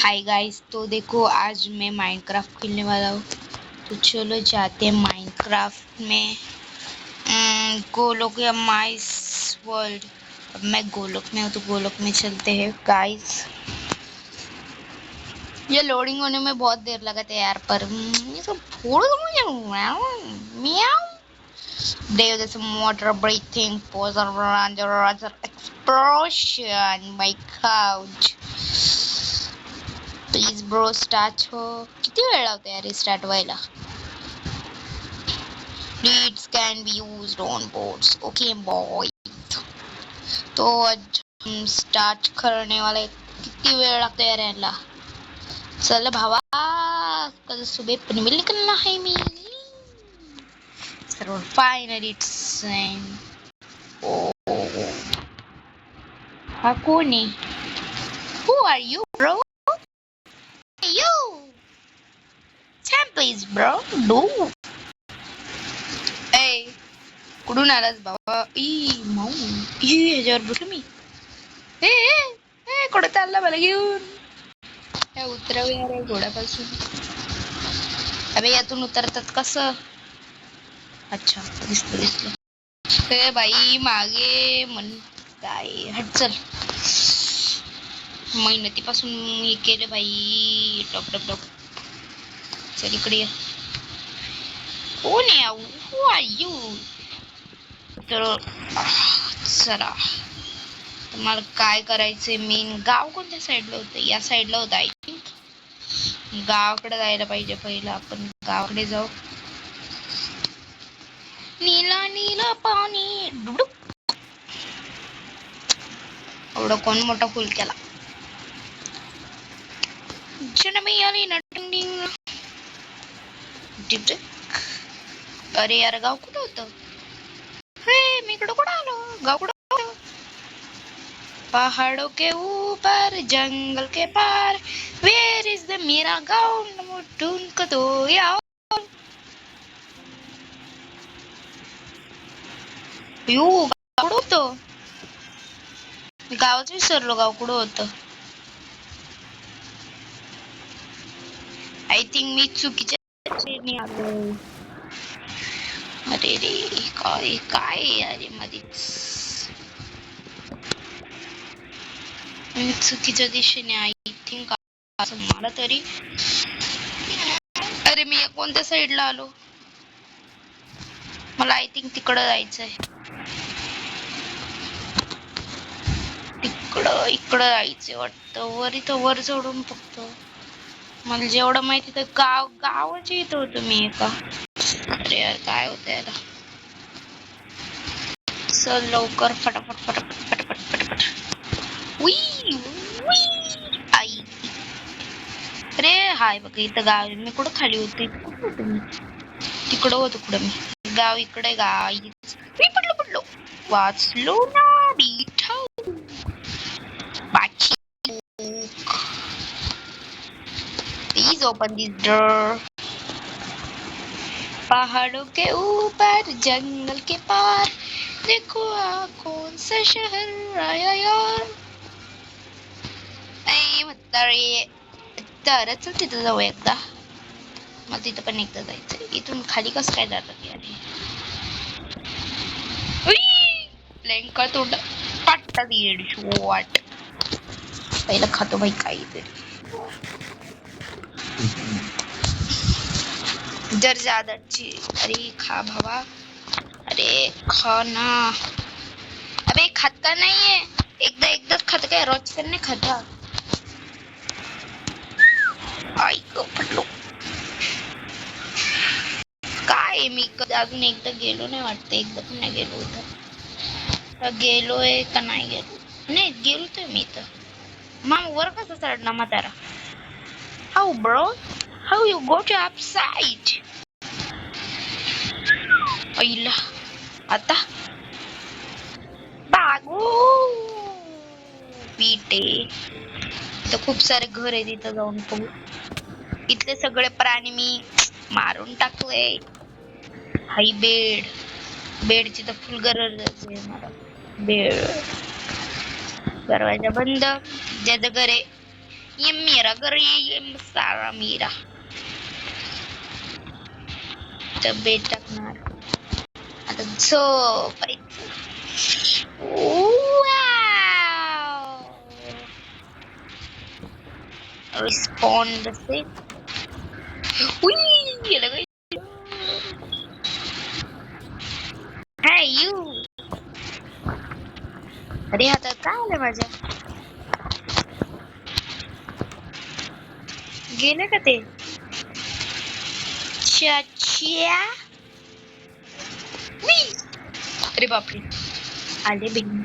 Hi guys, तो देखो आज मैं माइनक्राफ्ट खेलने वाला हूँ। तो चलो जाते हैं माइनक्राफ्ट में। गोलोक या माइस वर्ल्ड। अब मैं गोलोक में हूँ तो गोलोक में चलते हैं गाइस। ये लोडिंग होने में बहुत देर लगा था यार, पर ये सब फोड़ दूँ म्याऊ। There is water breathing poser explosion my couch. Please bro start हो. किती वेळ लावते यार स्टार्ट व्हायला. Leads can be used on boards. Okay boy. तो आज हम स्टार्ट करने वाले. किती वेळ लागतो यार याला. चल भावा, कल सुबह पनवेल निकलना है मी. सर्व फायनली इट्स हा कोण आहे. Who are you bro. You please bro do. Hey, कुठून आलास बाबा. माऊ ह्याच्यावर बसलो मी. कुठं चालला मला घेऊन. उतरव यार घोड्यापासून. अबे यातून उतरतात कसं. अच्छा दिसलं. बाई मागे म्हण काय. हट चल. मेहनतीपासून हे केलं बाई. टप टप टप. चल इकडे ये. कोण आहे. Who are you. तर चला, तुम्हाला काय करायचंय. मेन गाव कोणत्या साईडला होतं. या साईडला होतं आय थिंक. गावाकडे जायला पाहिजे पहिलं. आपण गावाकडे जाऊ. नीला नीला पाणी. एवढं कोण मोठा फुल केला. अरे यार गाव कुठं होतं. मी इकडं कुठं आलो. गाव कुठं. पहाड़ों के ऊपर जंगल के पार. वेयर इज द मेरा गाँव ढूंढ को दो यार. गाव कुठं होतं. गावच विसरलो. गाव कुठं होतं. आय थिंक मी चुकीच्या आलो. अरे रे काय अरे मध्येच मी चुकीच्या दिशेने आय थिंक असं मला तरी. अरे मी कोणत्या साईडला आलो. मला आय थिंक तिकडं जायचंय. इकडं जायचंय वाटतं. वर चढून फक्त. मला जेवढं माहिती तर गावाच्या इथं होतं मी एका. अरे यार काय होतं याला. चल लवकर फटाफट फटाफट फटाफट फटाफट. आई. अरे हाय बघ इथं गाव. मी कुठं खाली होते. तिकडं होतो कुठं मी. गाव इकडे. मी पडलो वाचलो ना. Please open this door. पहाड़ों के ऊपर जंगल के पार देखो कौन सा शहर आया यार. म्हातारे. तर चल तिथं जाऊ एकदा. मला तिथं पण एकदा जायचंय. इथून खाली कसं काय जातात यार. प्लॅंका तोंड पाटतात येड वाट. पहिलं खातो बाई काहीतरी. जर ज्यादाची. अरे खा भावा. अरे खा ना. अबे खात का नाहीये. एकदाच खात काय. रोज तर नाही खाता. ऐक पडलो. काय मी अजून एकदा गेलो नाही वाटतं. एकदा पण नाही गेलो होतं. गेलोय का नाही गेलो. नाही गेलो तर मी तर. मग वर कसं चढला म्हातारा. How bro. How you go to upside. पहिला आता बागू पीटे. तर खूप सारे घर आहे तिथं जाऊन बघू. इथले सगळे प्राणी मी मारून टाकले. हाई बेडची तर फुल गरज आहे मला. बेड. दरवाजा बंद. ज्याचं घर आहे ये मेरा घर, ये सारा मेरा. बेट टाकणार आता झोपायचं. रिस्पॉन्ड से गेलं काय. Hi you. अरे हातात काय आलं माझ्या. गेलं का ते. चाच्या. अरे बापरे आले बहीण.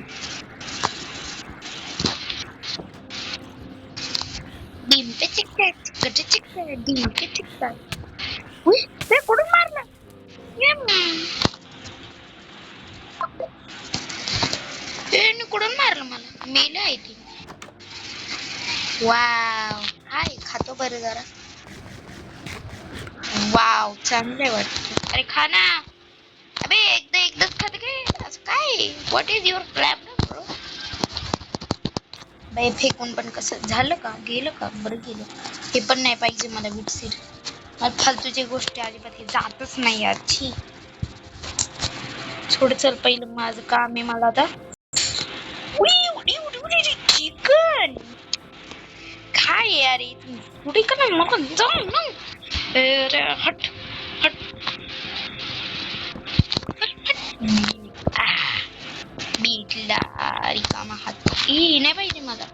डिंपे चिक्का चिक्कट चिक्का डिंपे चिक्का. उई ते कुठून मारलं. कुठून मारलं मला. मेलं आहे ती. वाव हाय खातो बरं जरा. वाव चांगलं वाटत. अरे खा ना. अबे एकदाच खाते काय असं काय. What is your plan bro. बाई फेकून पण कसं झालं का. गेलं का. बरं गेलं. हे पण नाही पाहिजे मला विटसीड. मला फालतूची गोष्टी अजिबात हे जातच नाही याची. थोडं चल पहिलं माझं काम आहे मला आता. चिकन काय यार पुढे का ना मग जाऊ ना. हट हट बीटला रिकामा हात. नाही पाहिजे मला.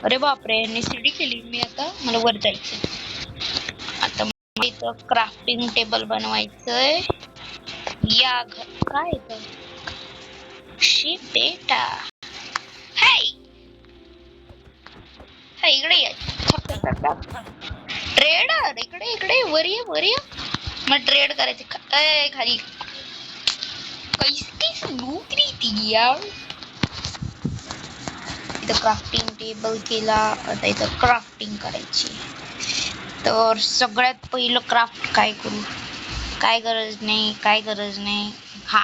अरे बापरे सीडी केली मी. आता मला वर जायचं. आता इथं क्राफ्टिंग टेबल बनवायचंय. या घर काय येतं. शी बेटा. हाय इकडे या. ट्रेडर इकडे वर ये मग ट्रेड करायचे. खाली कैसी नोकरी ती यार. इथं क्राफ्टिंग टेबल केला. आता इथं क्राफ्टिंग करायची. तर सगळ्यात पहिलं क्राफ्ट काय करू. काय गरज नाही. हा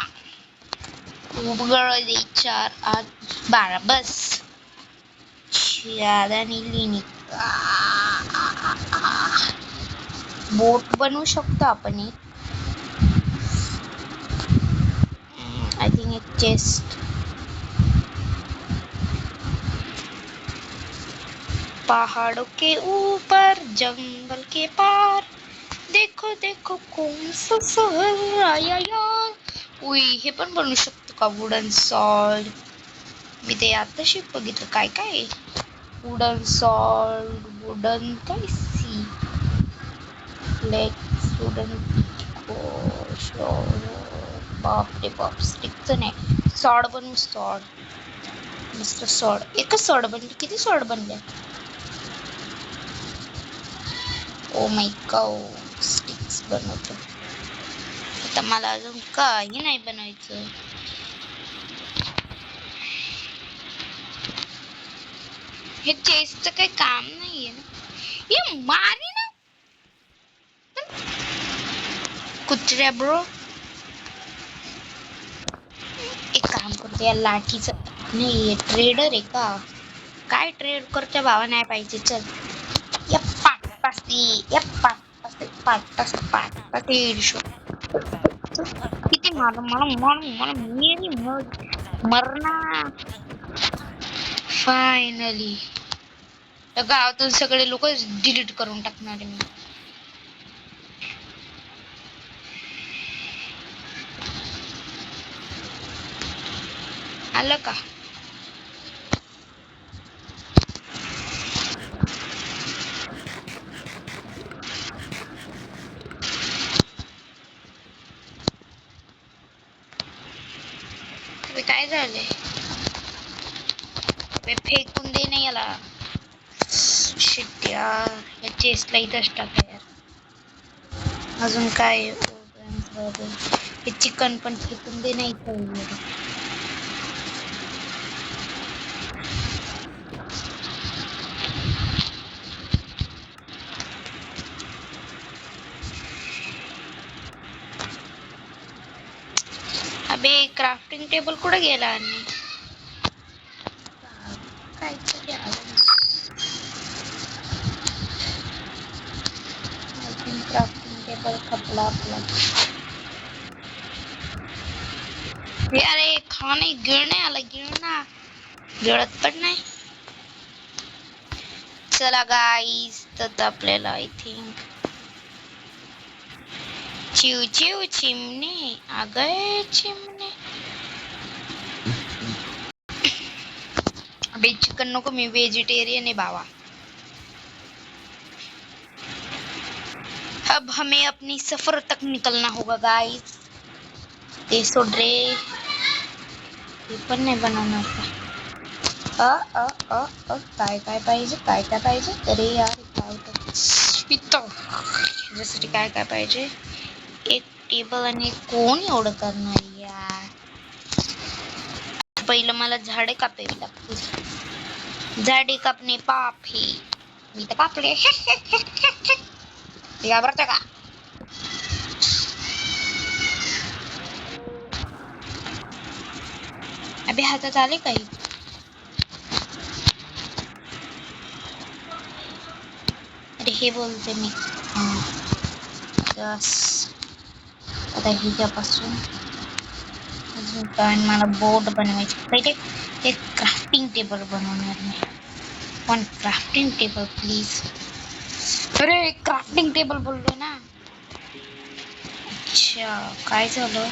खूप गरज आहे. 4 8 12 बस. बोट बनवू शकतो आपण एक. आय थिंक एक चेस्ट. पहाड़ों के ऊपर जंगल के पार देखो देखो कौन सा शहर आया यार. उई हे पण बनवू शकतो का. Wooden solved. मी ते आताशी बघितलं काय काय. वुडन सॉल्ड वुडन काय सी लेग्स वुडन बाप रे बाप. स्टिकचं नाही सॉड बनवू. सॉड मस्त सॉड. एकच सॉड बनली. किती सॉड बनल्या. ओ माय गॉड स्टिक्स बनवतो. आता मला अजून काही नाही बनवायचं. हे चेस्टचं काही काम नाहीये ना. ये मारी ना कुत्र्या ब्रो. एक काम करते या लाठीचं. नाही ट्रेडर आहे का काय. ट्रेड करते भावा नाही पाहिजे. चल किती मला मरना. फायनली गावातून सगळे लोक डिलीट करून टाकणार मी. आलं का. काय झालंय. फेकून दे नाही याला. शिट यार या चेस्टला इथंच टाका यार. अजून काय हे चिकन पण फेकून दे नाही. अबे क्राफ्टिंग टेबल कुठे गेला. आणि काय क्राफ्टिंग टेबल खपला आपला. अरे खाणे गिळणे आला, गिळणा गिळत पण नाही. चला गाईस, तर आपल्याला आय थिंक चिव चिव चिमणे आ गए चिमणे. अबे चिकन नको, मी वेजिटेरियन है बाबा. अब हमें अपनी सफर तक निकलना होगा गाइस. ते सोड रे, ते पण नाही बनवणार का. काय काय पाहिजे, काय काय पाहिजे. अरे यार काय त्याच्यासाठी काय काय पाहिजे. एक टेबल आणि कोण एवढं करणार यार. पहिलं मला झाडे कापावी लागतील. झाडे कापणे पाप हे. मी तर कापले. घाबरता का. अबे हातात आले काही. अरे हे बोलते मी. आता हिच्यापासून अजून काय, मला बोर्ड बनवायचे. पहिले ते क्राफ्टिंग टेबल बनवणार मी. पण क्राफ्टिंग टेबल प्लीज. अरे क्राफ्टिंग टेबल बोललो ना. अच्छा काय झालं.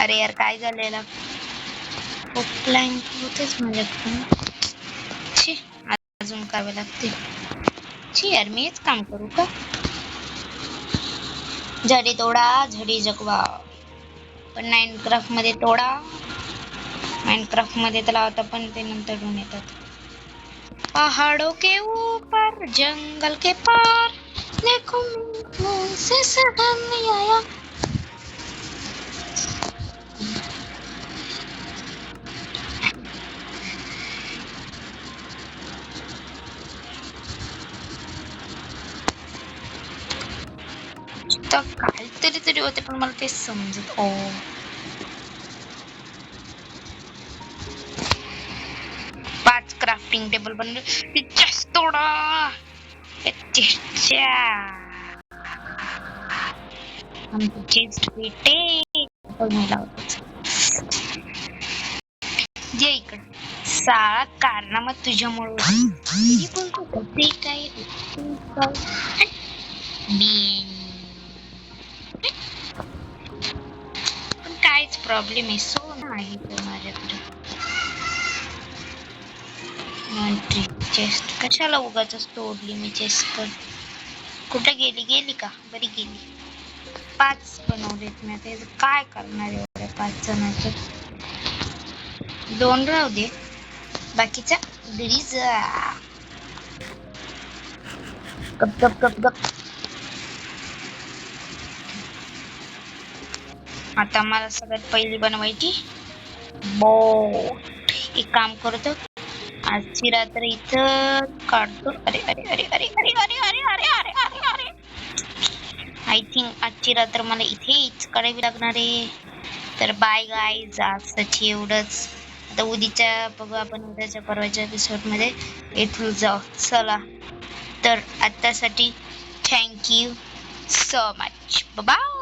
अरे यार काय झालेलं. प्लॅंक होतेच माझ्याकडून. अजून करावे लागते. यार मी हेच काम करू का. झाडे तोडा, झाडे जगवा. पण माइनक्राफ्ट मध्ये तोडा. माइनक्राफ्ट मध्ये तर लावता पण ते नंतर घेऊन येतात. पहाड़ों के ऊपर जंगल के पार देखो से सदन नहीं आया. काहीतरी तरी होते पण मला ते समजत. ओ पाच क्राफ्टिंग टेबल बनले. चेस्ट तोडा. चेस्ट भेटे जे इकडे साळा कारनामा तुझ्यामुळे बोलतो ते काय. पण काहीच प्रॉब्लेम आहे. सो नाही तर माझ्याकडे चेस्ट कशाला उगाच तोडली मी. चेस्ट पण कुठे गेली का. बरी गेली. 5 बनवलेत मी. ते काय करणार एवढ्या 5 जणांचं. 2 राहू दे, बाकीच्या घरी जा. गप गप गप गप. आता मला सगळ्यात पहिली बनवायची बोट. एक काम करतो, आजची रात्र इथं काढतो. अरे अरे अरे अरे अरे अरे अरे अरे अरे अरे अरे. आय थिंक आजची रात्र मला इथेच काढावी लागणार आहे. तर बाय गाईज, आजसाठी एवढंच. आता उद्याच्या बघू आपण, उद्याच्या परवाच्या एपिसोड मध्ये इथून जाऊ. चला तर आतासाठी thank you so much. Bye.